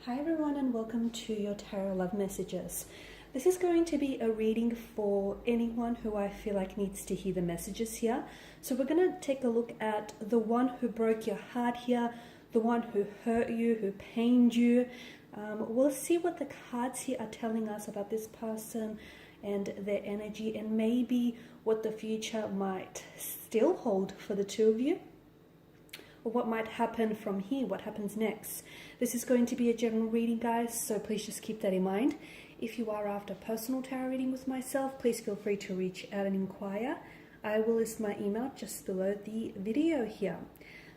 Hi everyone and welcome to your Tarot Love Messages. This is going to be a reading for anyone who I feel like needs to hear the messages here. So we're going to take a look at the one who broke your heart here, the one who hurt you, who pained you. We'll see what the cards here are telling us about this person and their energy, and maybe what the future might still hold for the two of you, or what might happen from here, what happens next. This is going to be a general reading, guys, so please just keep that in mind. If you are after personal tarot reading with myself, please feel free to reach out and inquire. I will list my email just below the video here.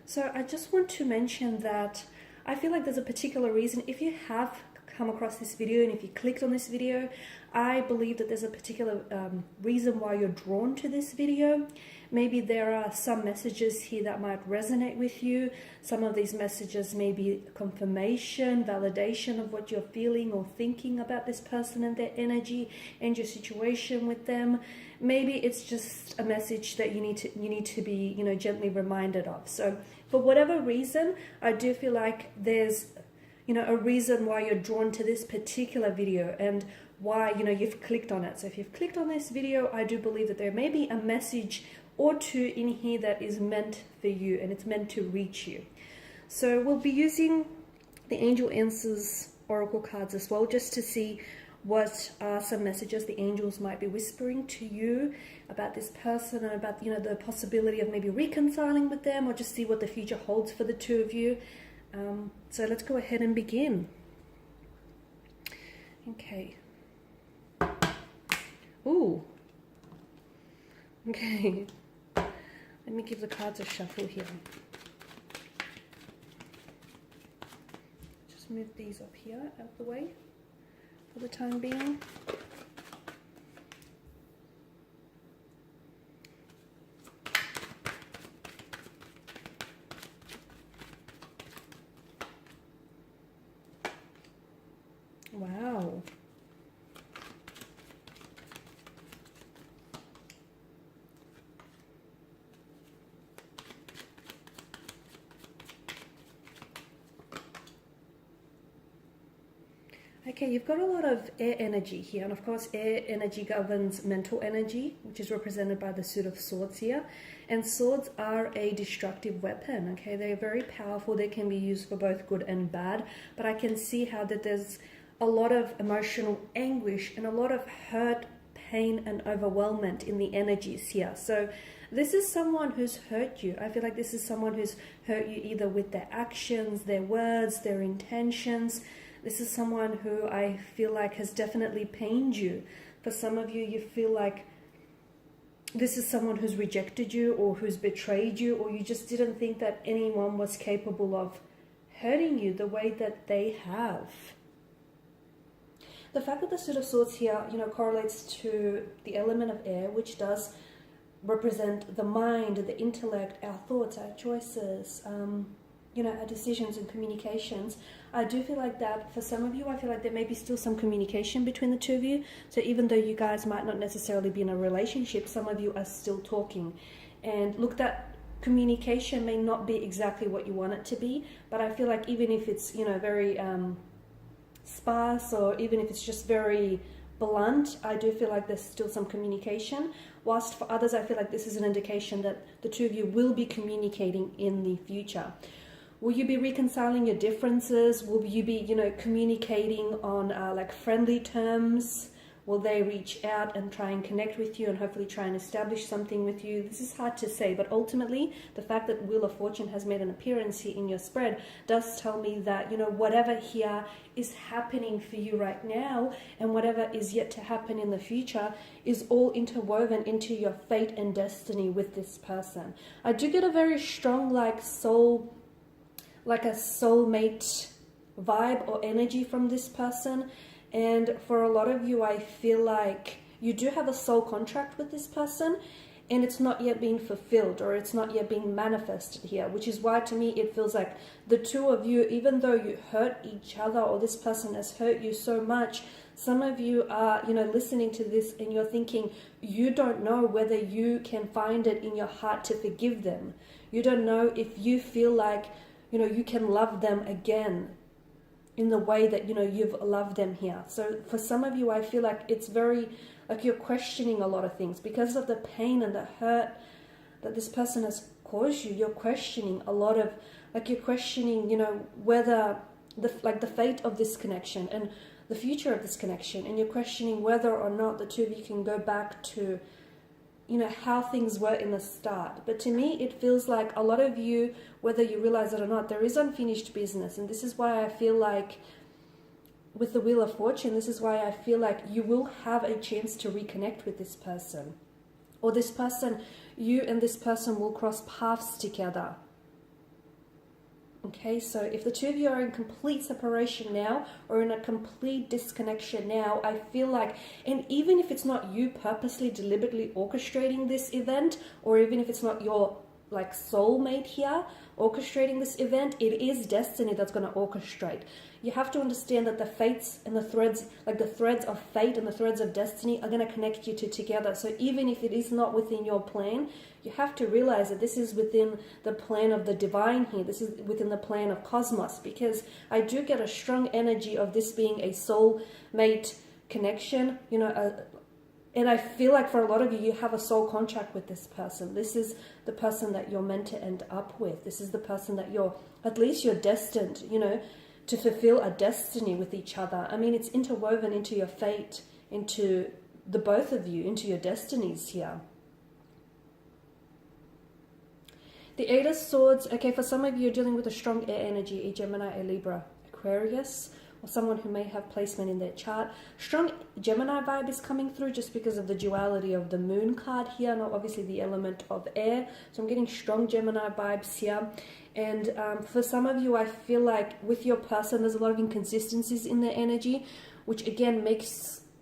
So I just want to mention that I feel like there's a particular reason. If you have come across this video and if you clicked on this video, I believe that there's a particular reason why you're drawn to this video. Maybe there are some messages here that might resonate with you. Some of these messages may be confirmation, validation of what you're feeling or thinking about this person and their energy and your situation with them. Maybe it's just a message that you need to be, gently reminded of. So for whatever reason, I do feel like there's a reason why you're drawn to this particular video and why you've clicked on it. So if you've clicked on this video, I do believe that there may be a message or two in here that is meant for you, and it's meant to reach you. So we'll be using the Angel Answers Oracle cards as well, just to see what are some messages the angels might be whispering to you about this person, and about the possibility of maybe reconciling with them, or just see what the future holds for the two of you. So let's go ahead and begin. Okay. Ooh. Okay. Let me give the cards a shuffle here. Just move these up here out of the way for the time being. Wow. Okay, you've got a lot of air energy here, and of course air energy governs mental energy, which is represented by the suit of swords here. And swords are a destructive weapon, okay? They're very powerful. They can be used for both good and bad, but I can see how that there's a lot of emotional anguish and a lot of hurt, pain, and overwhelmment in the energies here. So this is someone who's hurt you. I feel like this is someone who's hurt you either with their actions, their words, their intentions. This is someone who I feel like has definitely pained you. For some of you, you feel like this is someone who's rejected you or who's betrayed you, or you just didn't think that anyone was capable of hurting you the way that they have. The fact that the Suit of Swords here, correlates to the element of air, which does represent the mind, the intellect, our thoughts, our choices, our decisions and communications. I do feel like that for some of you, I feel like there may be still some communication between the two of you. So even though you guys might not necessarily be in a relationship, some of you are still talking. And look, that communication may not be exactly what you want it to be, but I feel like even if it's, very sparse, or even if it's just very blunt, I do feel like there's still some communication. Whilst for others, I feel like this is an indication that the two of you will be communicating in the future. Will you be reconciling your differences? Will you be, communicating on like friendly terms? Will they reach out and try and connect with you and hopefully try and establish something with you? This is hard to say, but ultimately the fact that Wheel of Fortune has made an appearance here in your spread does tell me that, whatever here is happening for you right now and whatever is yet to happen in the future is all interwoven into your fate and destiny with this person. I do get a very strong like a soulmate vibe or energy from this person. And for a lot of you, I feel like you do have a soul contract with this person, and it's not yet being fulfilled, or it's not yet being manifested here, which is why to me it feels like the two of you, even though you hurt each other or this person has hurt you so much, some of you are, listening to this and you're thinking you don't know whether you can find it in your heart to forgive them. You don't know if you feel like, you can love them again. in the way that, you've loved them here. So for some of you, I feel like it's very, like you're questioning a lot of things because of the pain and the hurt that this person has caused you. You're questioning a lot of, like you're questioning, whether the fate of this connection and the future of this connection, and you're questioning whether or not the two of you can go back to, how things were in the start. But to me, it feels like a lot of you, whether you realize it or not, there is unfinished business. And this is why I feel like with the Wheel of Fortune, this is why I feel like you will have a chance to reconnect with this person. Or this person, you and this person will cross paths together. Okay, so if the two of you are in complete separation now, or in a complete disconnection now, I feel like, and even if it's not you purposely, deliberately orchestrating this event, or even if it's not your soulmate here orchestrating this event, it is destiny that's going to orchestrate. You have to understand that the fates and the threads, the threads of fate and the threads of destiny, are going to connect you two together. So even if it is not within your plan, you have to realize that this is within the plan of the divine here. This is within the plan of cosmos, because I do get a strong energy of this being a soulmate connection, and I feel like for a lot of you, you have a soul contract with this person. This is the person that you're meant to end up with. This is the person that at least you're destined, to fulfill a destiny with each other. I mean, it's interwoven into your fate, into the both of you, into your destinies here. The Eight of Swords, okay, for some of you, you're dealing with a strong air energy, a Gemini, a Libra, Aquarius, or someone who may have placement in their chart. Strong Gemini vibe is coming through just because of the duality of the moon card here, not obviously the element of air. So I'm getting strong Gemini vibes here. And for some of you, I feel like with your person, there's a lot of inconsistencies in their energy, which again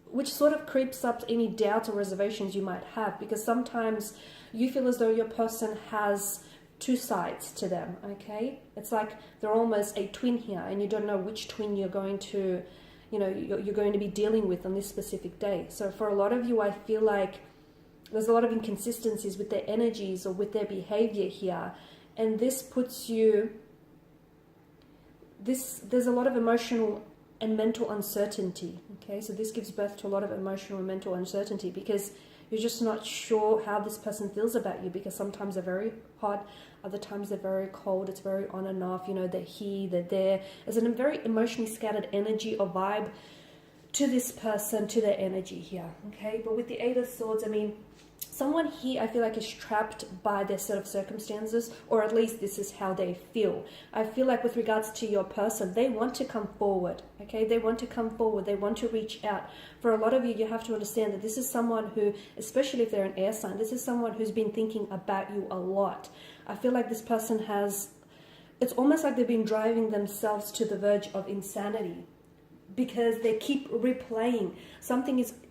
which sort of creeps up any doubts or reservations you might have, because sometimes you feel as though your person has two sides to them, okay? It's like they're almost a twin here, and you don't know which twin you're going to, you're going to be dealing with on this specific day. So for a lot of you, I feel like there's a lot of inconsistencies with their energies or with their behavior here, and this puts you, there's a lot of emotional and mental uncertainty, okay? So this gives birth to a lot of emotional and mental uncertainty, because you're just not sure how this person feels about you, because sometimes they're very hot, other times they're very cold, it's very on and off, they're here, they're there. There's a very emotionally scattered energy or vibe to this person, to their energy here, okay? But with the Eight of Swords, I mean, someone here I feel like is trapped by their set of circumstances, or at least this is how they feel. I feel like with regards to your person, they want to come forward, okay? They want to come forward, they want to reach out. For a lot of you, you have to understand that this is someone who, especially if they're an air sign, this is someone who's been thinking about you a lot. I feel like this person it's almost like they've been driving themselves to the verge of insanity, because they keep replaying.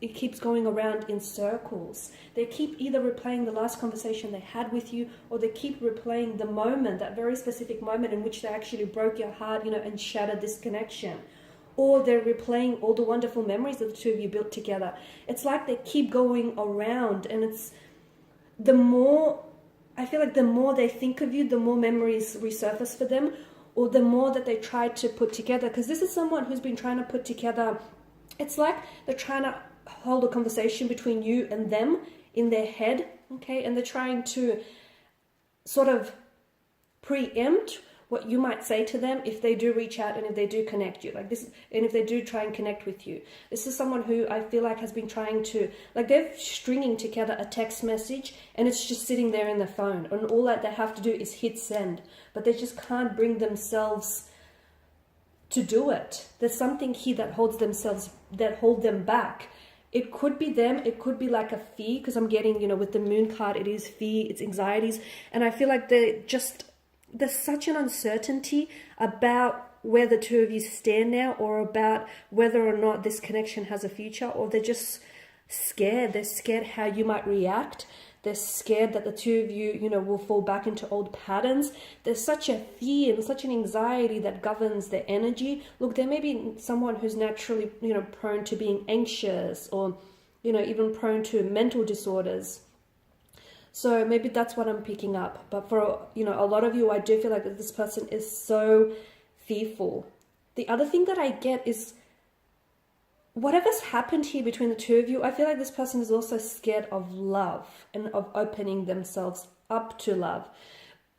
It keeps going around in circles. They keep either replaying the last conversation they had with you, or they keep replaying the moment, that very specific moment in which they actually broke your heart, and shattered this connection. Or they're replaying all the wonderful memories that the two of you built together. It's like they keep going around, and I feel like the more they think of you, the more memories resurface for them, or the more that they try to put together, because this is someone who's been trying to put together, it's like they're trying to hold a conversation between you and them in their head, okay, and they're trying to sort of preempt what you might say to them if they do reach out and if they do connect you, and if they do try and connect with you. This is someone who I feel like has been trying to, they're stringing together a text message, and it's just sitting there in the phone, and all that they have to do is hit send, but they just can't bring themselves to do it. There's something here that hold them back. It could be them, it could be like a fear, because I'm getting, with the moon card, it is fear, it's anxieties, and I feel like there's such an uncertainty about where the two of you stand now, or about whether or not this connection has a future, or they're just scared. They're scared how you might react. They're scared that the two of you, will fall back into old patterns. There's such a fear and such an anxiety that governs their energy. Look, there may be someone who's naturally, prone to being anxious, or, even prone to mental disorders. So maybe that's what I'm picking up. But for, a lot of you, I do feel like that this person is so fearful. The other thing that I get is whatever's happened here between the two of you, I feel like this person is also scared of love and of opening themselves up to love.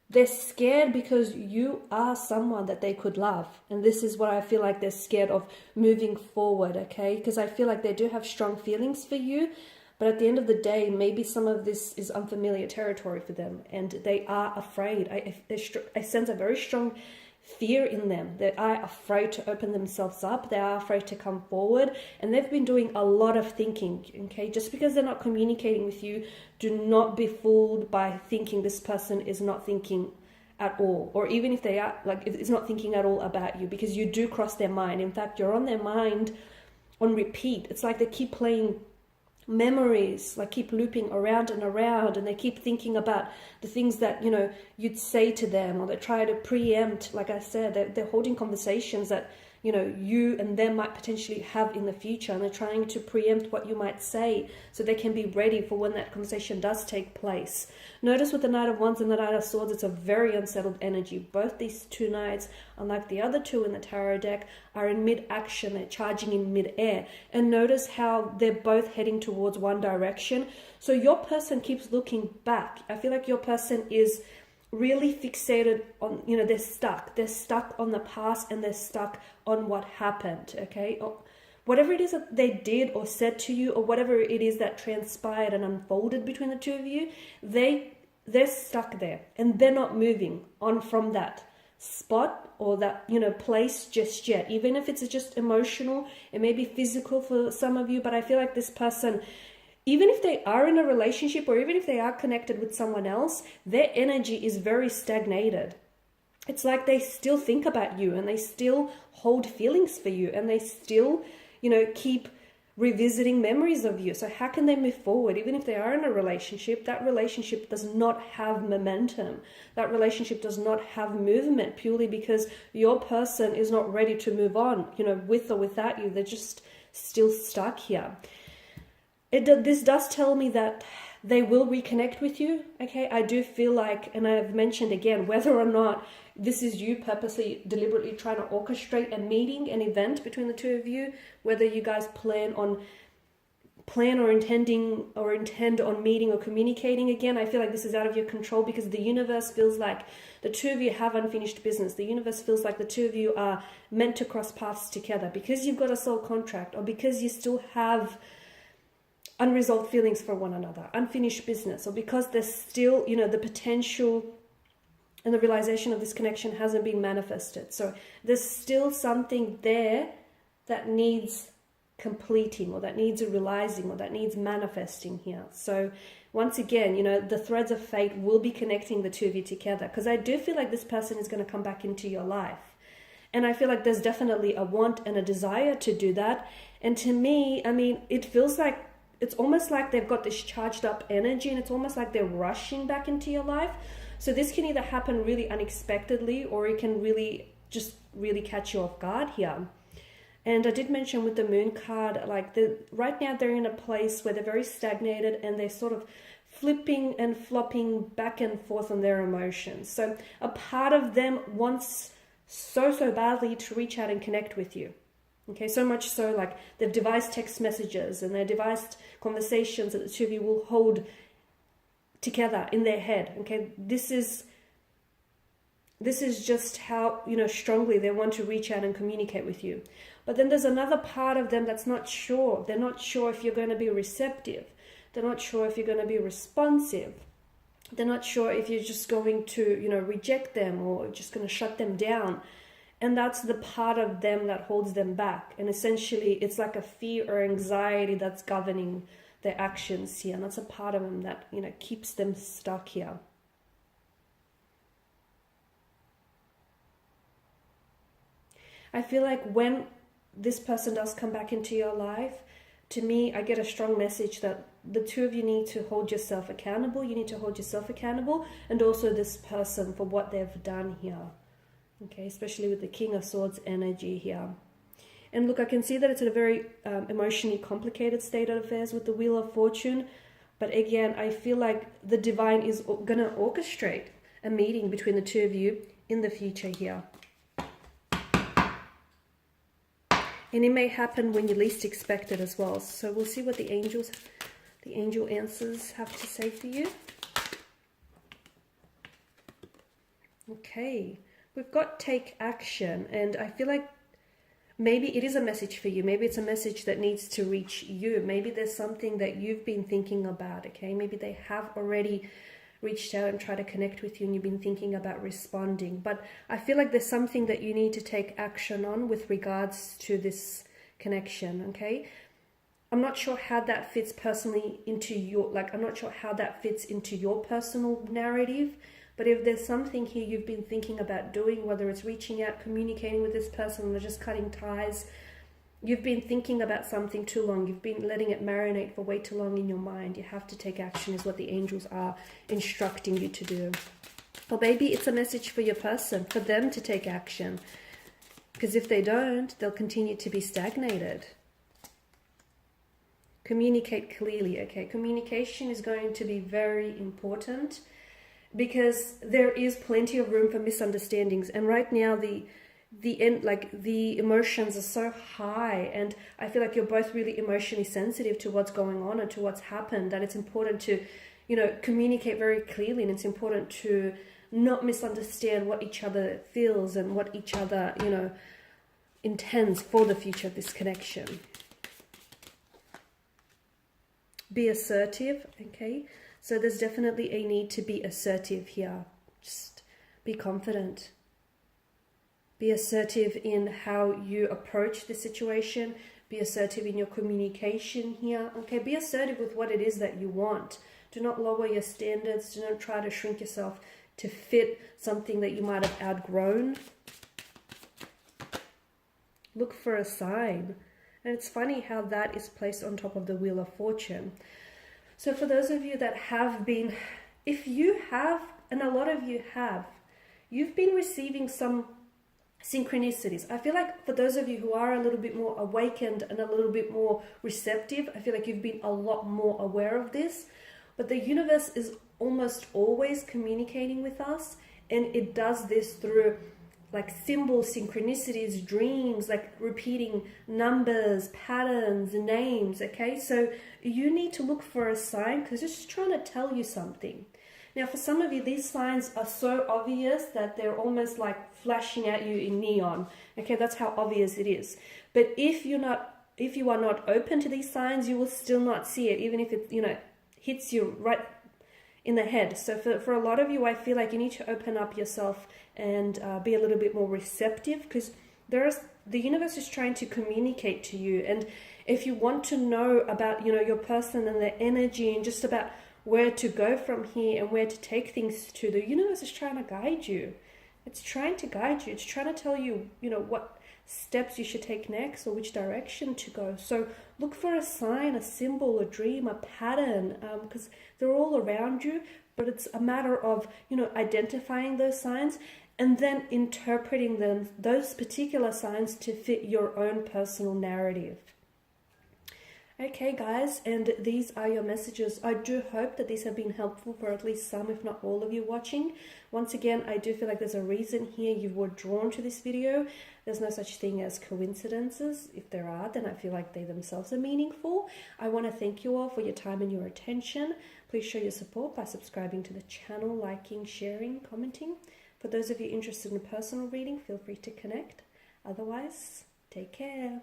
They're scared because you are someone that they could love. And this is what I feel like they're scared of moving forward, okay? Because I feel like they do have strong feelings for you. But at the end of the day, maybe some of this is unfamiliar territory for them. And they are afraid. I sense a very strong fear in them. They are afraid to open themselves up. They are afraid to come forward. And they've been doing a lot of thinking, okay? Just because they're not communicating with you, do not be fooled by thinking this person is not thinking at all. Or even if they are, like, if it's not thinking at all about you, because you do cross their mind. In fact, you're on their mind on repeat. It's like they keep playing memories, like keep looping around and around, and they keep thinking about the things that, you know, you'd say to them, or they try to preempt, like I said, they're holding conversations that, you know, you and them might potentially have in the future, and they're trying to preempt what you might say so they can be ready for when that conversation does take place. Notice with the Knight of Wands and the Knight of Swords, it's a very unsettled energy. Both these two knights, unlike the other two in the tarot deck, are in mid-action. They're charging in mid-air. And notice how they're both heading towards one direction. So your person keeps looking back. I feel like your person is really fixated on, you know, they're stuck on the past, and they're stuck on what happened, okay? Or whatever it is that they did or said to you, or whatever it is that transpired and unfolded between the two of you, they're stuck there, and they're not moving on from that spot or that, you know, place just yet. Even if it's just emotional, it may be physical for some of you, but I feel like this person, even if they are in a relationship, or even if they are connected with someone else, their energy is very stagnated. It's like they still think about you, and they still hold feelings for you, and they still, you know, keep revisiting memories of you. So how can they move forward? Even if they are in a relationship, that relationship does not have momentum. That relationship does not have movement, purely because your person is not ready to move on, you know, with or without you. They're just still stuck here. This does tell me that they will reconnect with you, okay? I do feel like, and I've mentioned again, whether or not this is you purposely, deliberately trying to orchestrate a meeting, an event between the two of you, whether you guys plan or intend on meeting or communicating again, I feel like this is out of your control, because the universe feels like the two of you have unfinished business. The universe feels like the two of you are meant to cross paths together, because you've got a soul contract, or because you still have unresolved feelings for one another, unfinished business, or because there's still, you know, the potential and the realization of this connection hasn't been manifested. So there's still something there that needs completing, or that needs realizing, or that needs manifesting here. So once again, you know, the threads of fate will be connecting the two of you together, because I do feel like this person is going to come back into your life. And I feel like there's definitely a want and a desire to do that. And to me, I mean, it feels like, it's almost like they've got this charged up energy, and it's almost like they're rushing back into your life. So this can either happen really unexpectedly, or it can really catch you off guard here. And I did mention with the moon card, like right now they're in a place where they're very stagnated, and they're sort of flipping and flopping back and forth on their emotions. So a part of them wants so badly to reach out and connect with you. Okay, so much so, like, they've devised text messages, and they've devised conversations that the two of you will hold together in their head. Okay, this is just how, you know, strongly they want to reach out and communicate with you. But then there's another part of them that's not sure. They're not sure if you're going to be receptive. They're not sure if you're going to be responsive. They're not sure if you're just going to, you know, reject them, or just going to shut them down. And that's the part of them that holds them back. And essentially, it's like a fear or anxiety that's governing their actions here. And that's a part of them that, you know, keeps them stuck here. I feel like when this person does come back into your life, to me, I get a strong message that the two of you need to hold yourself accountable. You need to hold yourself accountable, and also this person for what they've done here. Okay, especially with the King of Swords energy here. And look, I can see that it's a very emotionally complicated state of affairs with the Wheel of Fortune. But again, I feel like the divine is going to orchestrate a meeting between the two of you in the future here. And it may happen when you least expect it as well. So we'll see what the angel answers have to say for you. Okay, we've got take action, and I feel like maybe it is a message for you. Maybe it's a message that needs to reach you. Maybe there's something that you've been thinking about, okay? Maybe they have already reached out and tried to connect with you and you've been thinking about responding. But I feel like there's something that you need to take action on with regards to this connection, okay? I'm not sure how that fits personally into your, I'm not sure how that fits into your personal narrative. But if there's something here you've been thinking about doing, whether it's reaching out, communicating with this person, or just cutting ties, you've been thinking about something too long. You've been letting it marinate for way too long in your mind. You have to take action is what the angels are instructing you to do. Or maybe it's a message for your person, for them to take action. Because if they don't, they'll continue to be stagnated. Communicate clearly, okay? Communication is going to be very important, because there is plenty of room for misunderstandings, and right now the emotions are so high, and I feel like you're both really emotionally sensitive to what's going on and to what's happened, that it's important to, communicate very clearly, and it's important to not misunderstand what each other feels and what each other, intends for the future of this connection. Be assertive, okay? So there's definitely a need to be assertive here. Just be confident. Be assertive in how you approach the situation. Be assertive in your communication here. Okay, be assertive with what it is that you want. Do not lower your standards. Do not try to shrink yourself to fit something that you might have outgrown. Look for a sign. And it's funny how that is placed on top of the Wheel of Fortune. So for those of you that have been, if you have, and a lot of you have, you've been receiving some synchronicities. I feel like for those of you who are a little bit more awakened and a little bit more receptive, I feel like you've been a lot more aware of this. But the universe is almost always communicating with us, and it does this through symbols, synchronicities, dreams, repeating numbers, patterns, names, okay? So you need to look for a sign, because it's just trying to tell you something. Now, for some of you, these signs are so obvious that they're almost like flashing at you in neon, okay? That's how obvious it is. But if you are not open to these signs, you will still not see it, even if it, hits you right in the head. So for a lot of you, I feel like you need to open up yourself and be a little bit more receptive, because the universe is trying to communicate to you. And if you want to know about your person and their energy and just about where to go from here and where to take things to, the universe is trying to guide you. It's trying to guide you. It's trying to tell you what steps you should take next or which direction to go. So look for a sign, a symbol, a dream, a pattern, because they're all around you. But it's a matter of identifying those signs and then interpreting those particular signs to fit your own personal narrative. Okay, guys, and these are your messages. I do hope that these have been helpful for at least some, if not all of you watching. Once again, I do feel like there's a reason here you were drawn to this video. There's no such thing as coincidences. If there are, then I feel like they themselves are meaningful. I want to thank you all for your time and your attention. Please show your support by subscribing to the channel, liking, sharing, commenting. For those of you interested in a personal reading, feel free to connect. Otherwise, take care.